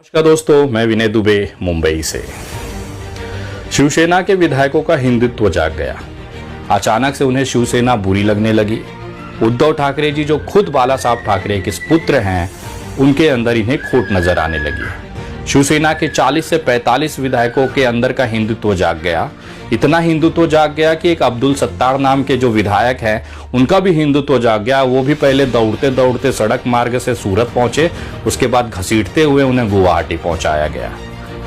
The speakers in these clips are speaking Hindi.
नमस्कार दोस्तों, मैं विनय दुबे मुंबई से। शिवसेना के विधायकों का हिंदुत्व जाग गया। अचानक से उन्हें शिवसेना बुरी लगने लगी। उद्धव ठाकरे जी जो खुद बाला साहब ठाकरे के पुत्र हैं, उनके अंदर इन्हें खोट नजर आने लगी। शिवसेना के 40 से 45 विधायकों के अंदर का हिंदुत्व जाग गया। इतना हिंदुत्व जाग गया कि एक अब्दुल सत्तार नाम के जो विधायक हैं, उनका भी हिंदुत्व जाग गया। वो भी पहले दौड़ते दौड़ते सड़क मार्ग से सूरत पहुंचे, उसके बाद घसीटते हुए उन्हें गुवाहाटी पहुंचाया गया।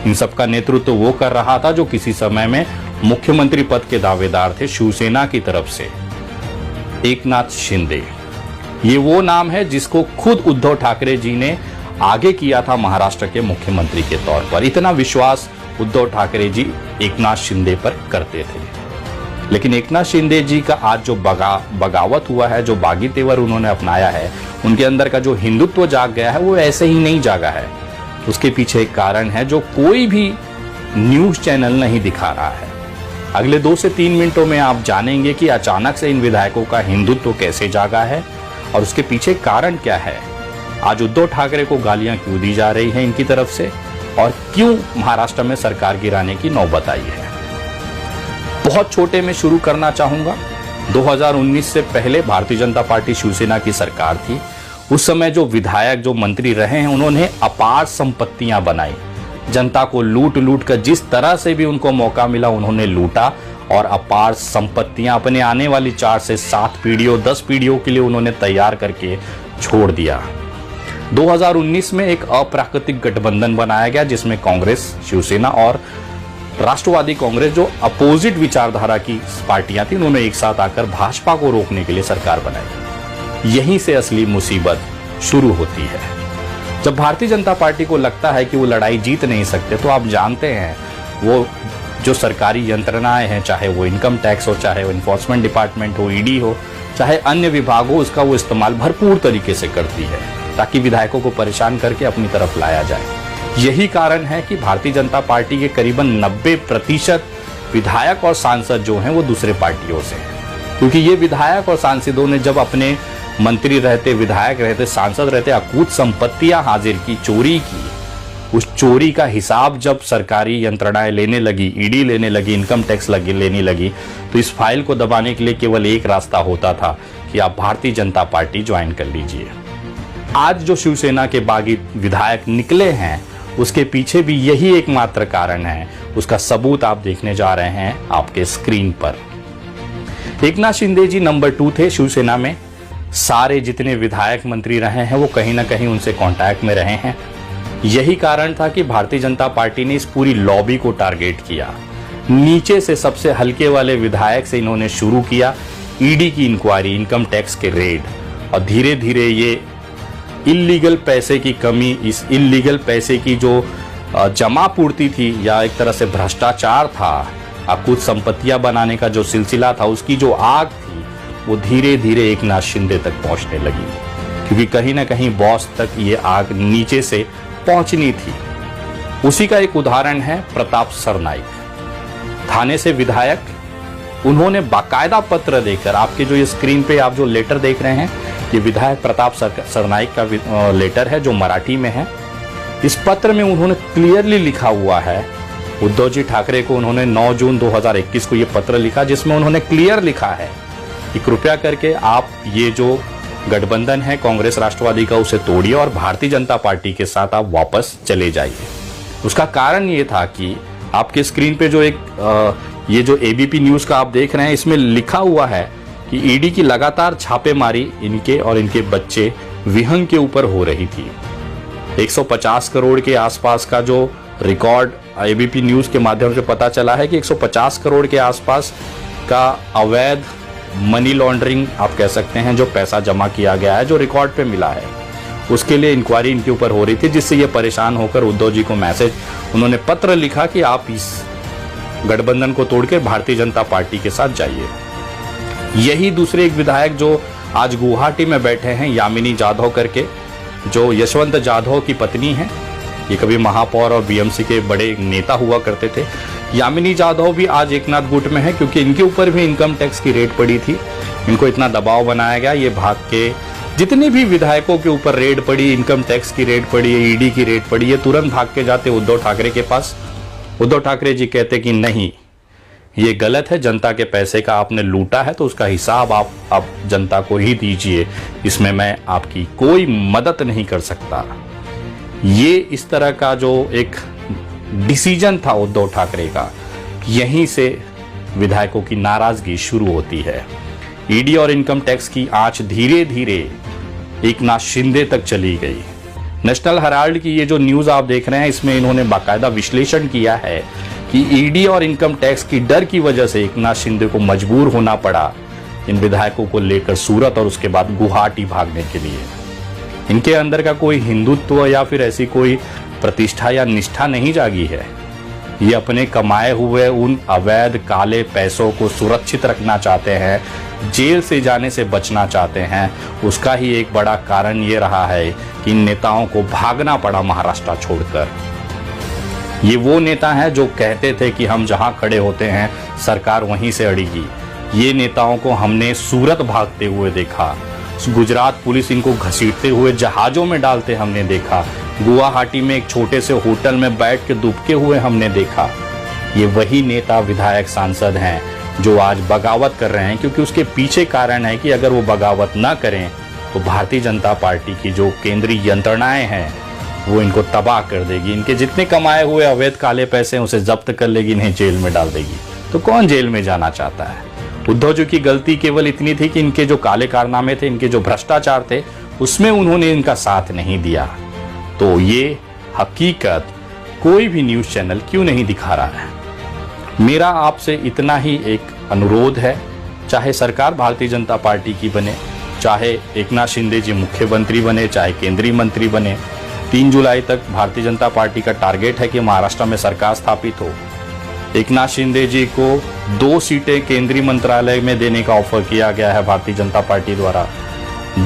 इन सबका नेतृत्व वो कर रहा था जो किसी समय में मुख्यमंत्री पद के दावेदार थे शिवसेना की तरफ से, एकनाथ शिंदे। ये वो नाम है जिसको खुद उद्धव ठाकरे जी ने आगे किया था महाराष्ट्र के मुख्यमंत्री के तौर पर। इतना विश्वास उद्धव ठाकरे जी एकनाथ शिंदे पर करते थे। लेकिन एकनाथ शिंदे जी का आज जो बगावत हुआ है, जो बागी तेवर उन्होंने अपनाया है, उनके अंदर का जो हिंदुत्व जाग गया है, वो ऐसे ही नहीं जागा है। उसके पीछे एक कारण है जो कोई भी न्यूज चैनल नहीं दिखा रहा है। अगले 2 से 3 मिनटों में आप जानेंगे कि अचानक से इन विधायकों का हिंदुत्व कैसे जागा है और उसके पीछे कारण क्या है। आज उद्धव ठाकरे को गालियां क्यों दी जा रही हैं इनकी तरफ से, और क्यों महाराष्ट्र में सरकार गिराने की नौबत आई है। बहुत छोटे में शुरू करना चाहूंगा। 2019 से पहले भारतीय जनता पार्टी शिवसेना की सरकार थी। उस समय जो विधायक, जो मंत्री रहे हैं, उन्होंने अपार संपत्तियां बनाई। जनता को लूट लूट कर जिस तरह से भी उनको मौका मिला उन्होंने लूटा और अपार संपत्तियां अपने आने वाली 4 से 7 पीढ़ियों, 10 पीढ़ियों के लिए उन्होंने तैयार करके छोड़ दिया। 2019 में एक अप्राकृतिक गठबंधन बनाया गया जिसमें कांग्रेस, शिवसेना और राष्ट्रवादी कांग्रेस, जो अपोजिट विचारधारा की पार्टियां थी, उन्होंने एक साथ आकर भाजपा को रोकने के लिए सरकार बनाई। यहीं से असली मुसीबत शुरू होती है। जब भारतीय जनता पार्टी को लगता है कि वो लड़ाई जीत नहीं सकते, तो आप जानते हैं वो जो सरकारी यंत्रणाएं हैं, चाहे वो इनकम टैक्स हो, चाहे वो इन्फोर्समेंट डिपार्टमेंट हो, ईडी हो, चाहे अन्य विभाग हो, उसका वो इस्तेमाल भरपूर तरीके से करती है ताकि विधायकों को परेशान करके अपनी तरफ लाया जाए। यही कारण है कि भारतीय जनता पार्टी के करीबन 90% विधायक और सांसद जो हैं वो दूसरे पार्टियों से हैं, क्योंकि ये विधायक और सांसदों ने जब अपने मंत्री रहते, विधायक रहते, सांसद रहते अकूत संपत्तियां हाजिर की, चोरी की, उस चोरी का हिसाब जब सरकारी यंत्रणाएं लेने लगी, ईडी लेने लगी, इनकम टैक्स लेने लगी, तो इस फाइल को दबाने के लिए केवल एक रास्ता होता था कि आप भारतीय जनता पार्टी ज्वाइन कर लीजिए। आज जो शिवसेना के बागी विधायक निकले हैं, उसके पीछे भी यही एकमात्र कारण है। उसका सबूत आप देखने जा रहे हैं आपके स्क्रीन पर। एकनाथ शिंदे जी नंबर 2 थे शिवसेना में। सारे जितने विधायक मंत्री रहे हैं वो कहीं ना कहीं उनसे कांटेक्ट में रहे हैं। यही कारण था कि भारतीय जनता पार्टी ने इस पूरी लॉबी को टारगेट किया। नीचे से सबसे हल्के वाले विधायक से इन्होंने शुरू किया ईडी की इंक्वायरी, इनकम टैक्स के रेड, और धीरे धीरे ये इल्लीगल पैसे की कमी, इस इल्लीगल पैसे की जो जमा पूर्ति थी या एक तरह से भ्रष्टाचार था, अकूत संपत्तियां बनाने का जो सिलसिला था, उसकी जो आग थी, वो धीरे धीरे एकनाथ शिंदे तक पहुंचने लगी, क्योंकि कहीं ना कहीं बॉस तक ये आग नीचे से पहुंचनी थी। उसी का एक उदाहरण है प्रताप सरनाइक, थाने से विधायक। उन्होंने बाकायदा पत्र देकर, आपके जो ये स्क्रीन पे आप जो लेटर देख रहे हैं, ये विधायक प्रताप सरनाइक का लेटर है जो मराठी में है। इस पत्र में उन्होंने क्लियरली लिखा हुआ है, उद्धव जी ठाकरे को उन्होंने 9 जून 2021 को ये पत्र लिखा, जिसमें उन्होंने क्लियर लिखा है कि कृपया करके आप ये जो गठबंधन है कांग्रेस राष्ट्रवादी का, उसे तोड़िए और भारतीय जनता पार्टी के साथ आप वापस चले जाइए। उसका कारण ये था कि आपके स्क्रीन पे जो ये जो एबीपी न्यूज का आप देख रहे हैं, इसमें लिखा हुआ है कि ईडी की लगातार छापेमारी इनके और इनके बच्चे विहंग के ऊपर हो रही थी। 150 करोड़ के आसपास का जो रिकॉर्ड एबीपी न्यूज के माध्यम से पता चला है कि 150 करोड़ के आसपास का अवैध मनी लॉन्ड्रिंग आप कह सकते हैं, जो पैसा जमा किया गया है, जो रिकॉर्ड पे मिला है, उसके लिए इंक्वायरी इनके ऊपर हो रही थी, जिससे ये परेशान होकर उद्धव जी को मैसेज, उन्होंने पत्र लिखा कि आप इस गठबंधन को तोड़कर भारतीय जनता पार्टी के साथ जाइए। यही दूसरे एक विधायक जो आज गुवाहाटी में बैठे हैं, यामिनी जाधव करके, जो यशवंत जाधव की पत्नी है, ये कभी महापौर और बीएमसी के बड़े नेता हुआ करते थे। यामिनी जाधव भी आज एकनाथ गुट में है, क्योंकि इनके ऊपर भी इनकम टैक्स की रेड पड़ी थी। इनको इतना दबाव बनाया गया, ये भाग के जितने भी विधायकों के ऊपर रेड पड़ी, इनकम टैक्स की रेड पड़ी है, ईडी की रेड पड़ी है, तुरंत भाग के जाते उद्धव ठाकरे के पास। उद्धव ठाकरे जी कहते कि नहीं, ये गलत है, जनता के पैसे का आपने लूटा है तो उसका हिसाब आप जनता को ही दीजिए, इसमें मैं आपकी कोई मदद नहीं कर सकता। ये इस तरह का जो एक डिसीजन था उद्धव ठाकरे का, यहीं से विधायकों की नाराजगी शुरू होती है। ईडी और इनकम टैक्स की आंच धीरे धीरे एकनाथ शिंदे तक चली गई। नेशनल हेराल्ड की ये जो न्यूज आप देख रहे हैं, इसमें इन्होंने बाकायदा विश्लेषण किया है कि ईडी और इनकम टैक्स की डर की वजह से एकनाथ शिंदे को मजबूर होना पड़ा इन विधायकों को लेकर सूरत और उसके बाद गुवाहाटी भागने के लिए। इनके अंदर का कोई हिंदुत्व या फिर ऐसी कोई प्रतिष्ठा या निष्ठा नहीं जागी है। ये अपने कमाए हुए उन अवैध काले पैसों को सुरक्षित रखना चाहते हैं, जेल से जाने से बचना चाहते हैं। उसका ही एक बड़ा कारण ये रहा है कि इन नेताओं को भागना पड़ा महाराष्ट्र छोड़कर। ये वो नेता हैं जो कहते थे कि हम जहां खड़े होते हैं सरकार वहीं से अड़ेगी। ये नेताओं को हमने सूरत भागते हुए देखा, गुजरात पुलिस इनको घसीटते हुए जहाजों में डालते हमने देखा, गुवाहाटी में एक छोटे से होटल में बैठ के दुबके हुए हमने देखा। ये वही नेता, विधायक, सांसद हैं जो आज बगावत कर रहे हैं, क्योंकि उसके पीछे कारण है कि अगर वो बगावत ना करें तो भारतीय जनता पार्टी की जो केंद्रीय यंत्रणाएं हैं वो इनको तबाह कर देगी। इनके जितने कमाए हुए अवैध काले पैसे हैं उसे जब्त कर लेगी, इन्हें जेल में डाल देगी। तो कौन जेल में जाना चाहता है? उद्धव जी की गलती केवल इतनी थी कि इनके जो काले कारनामे थे, इनके जो भ्रष्टाचार थे, उसमें उन्होंने इनका साथ नहीं दिया। तो ये हकीकत कोई भी न्यूज़ चैनल क्यों नहीं दिखा रहा है? मेरा आपसे इतना ही एक अनुरोध है, चाहे सरकार भारतीय जनता पार्टी की बने, चाहे एकनाथ शिंदे जी मुख्यमंत्री बने, चाहे केंद्रीय मंत्री बने, 3 जुलाई तक भारतीय जनता पार्टी का टारगेट है कि महाराष्ट्र में सरकार स्थापित हो। एकनाथ शिंदे जी को 2 सीटें केंद्रीय मंत्रालय में देने का ऑफर किया गया है भारतीय जनता पार्टी द्वारा।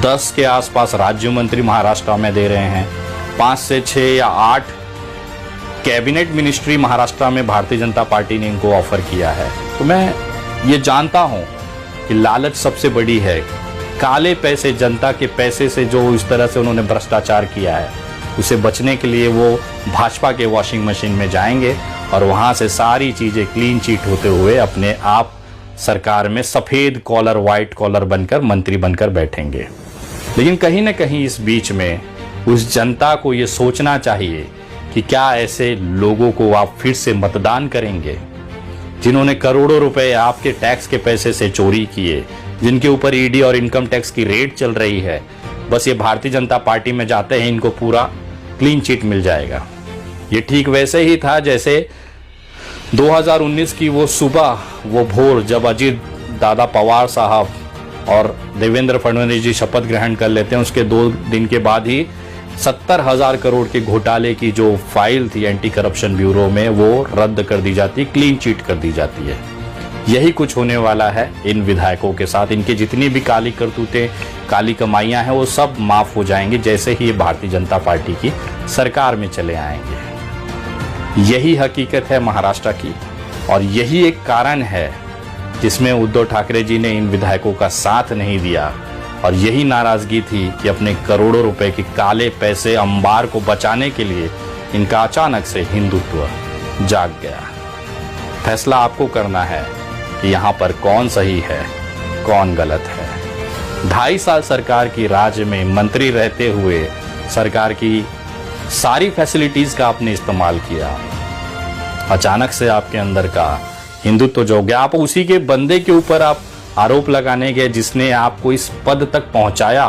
10 के आसपास राज्य मंत्री महाराष्ट्र में दे रहे हैं। 5 से 6 या 8 कैबिनेट मिनिस्ट्री महाराष्ट्र में भारतीय जनता पार्टी ने इनको ऑफर किया है। तो मैं ये जानता हूं कि लालच सबसे बड़ी है। काले पैसे, जनता के पैसे से जो इस तरह से उन्होंने भ्रष्टाचार किया है, उसे बचने के लिए वो भाजपा के वॉशिंग मशीन में जाएंगे और वहां से सारी चीजें क्लीन चीट होते हुए अपने आप सरकार में सफेद कॉलर, व्हाइट कॉलर बनकर मंत्री बनकर बैठेंगे। लेकिन कहीं ना कहीं इस बीच में उस जनता को ये सोचना चाहिए कि क्या ऐसे लोगों को आप फिर से मतदान करेंगे जिन्होंने करोड़ों रुपए आपके टैक्स के पैसे से चोरी किए, जिनके ऊपर ईडी और इनकम टैक्स की रेड चल रही है। बस ये भारतीय जनता पार्टी में जाते हैं, इनको पूरा क्लीन चिट मिल जाएगा। ये ठीक वैसे ही था जैसे 2019 की वो सुबह, वो भोर, जब अजीत दादा पवार साहब और देवेंद्र फडणवीस जी शपथ ग्रहण कर लेते हैं, उसके 2 दिन के बाद ही 70,000 करोड़ के घोटाले की जो फाइल थी एंटी करप्शन ब्यूरो में, वो रद्द कर दी जाती, क्लीन चिट कर दी जाती है। यही कुछ होने वाला है इन विधायकों के साथ। इनके जितनी भी काली करतूतें, काली कमाइयां हैं, वो सब माफ हो जाएंगी जैसे ही ये भारतीय जनता पार्टी की सरकार में चले आएंगे। यही हकीकत है महाराष्ट्र की, और यही एक कारण है जिसमें उद्धव ठाकरे जी ने इन विधायकों का साथ नहीं दिया। और यही नाराजगी थी कि अपने करोड़ों रुपए के काले पैसे अंबार को बचाने के लिए इनका अचानक से हिंदुत्व जाग गया। फैसला आपको करना है कि यहाँ पर कौन सही है, कौन गलत है। 2.5 साल सरकार की राज्य में मंत्री रहते हुए सरकार की सारी फैसिलिटीज का आपने इस्तेमाल किया, अचानक से आपके अंदर का हिंदुत्व जो गया, आप उसी के बंदे के ऊपर आप आरोप लगाने गए जिसने आपको इस पद तक पहुंचाया।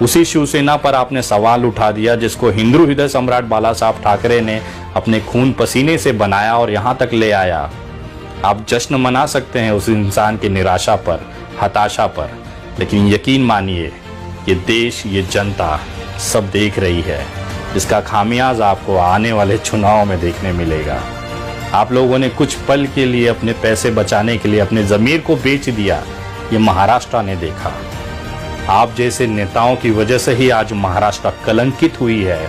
उसी शिवसेना पर आपने सवाल उठा दिया जिसको हिंदू हृदय सम्राट बाला साहब ठाकरे ने अपने खून पसीने से बनाया और यहां तक ले आया। आप जश्न मना सकते हैं उस इंसान की निराशा पर, हताशा पर, लेकिन यकीन मानिए ये देश, ये जनता सब देख रही है, जिसका खामियाज आपको आने वाले चुनाव में देखने मिलेगा। आप लोगों ने कुछ पल के लिए अपने पैसे बचाने के लिए अपने जमीर को बेच दिया, ये महाराष्ट्र ने देखा। आप जैसे नेताओं की वजह से ही आज महाराष्ट्र कलंकित हुई है।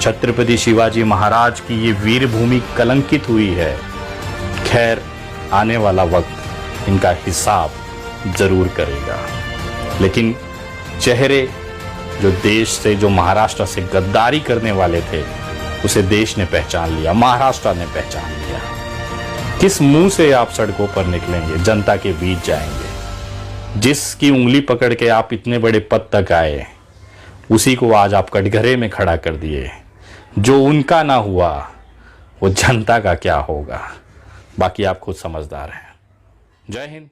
छत्रपति शिवाजी महाराज की ये वीर भूमि कलंकित हुई है। खैर, आने वाला वक्त इनका हिसाब जरूर करेगा, लेकिन चेहरे जो देश से, जो महाराष्ट्र से गद्दारी करने वाले थे, उसे देश ने पहचान लिया, महाराष्ट्र ने पहचान लिया। किस मुंह से आप सड़कों पर निकलेंगे, जनता के बीच जाएंगे? जिसकी उंगली पकड़ के आप इतने बड़े पद तक आए, उसी को आज आप कटघरे में खड़ा कर दिए। जो उनका ना हुआ वो जनता का क्या होगा? बाकी आप खुद समझदार हैं। जय हिंद।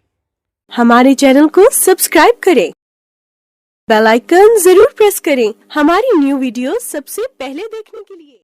हमारे चैनल को सब्सक्राइब करें, बेल आइकन जरूर प्रेस करें हमारी न्यू वीडियो सबसे पहले देखने के लिए।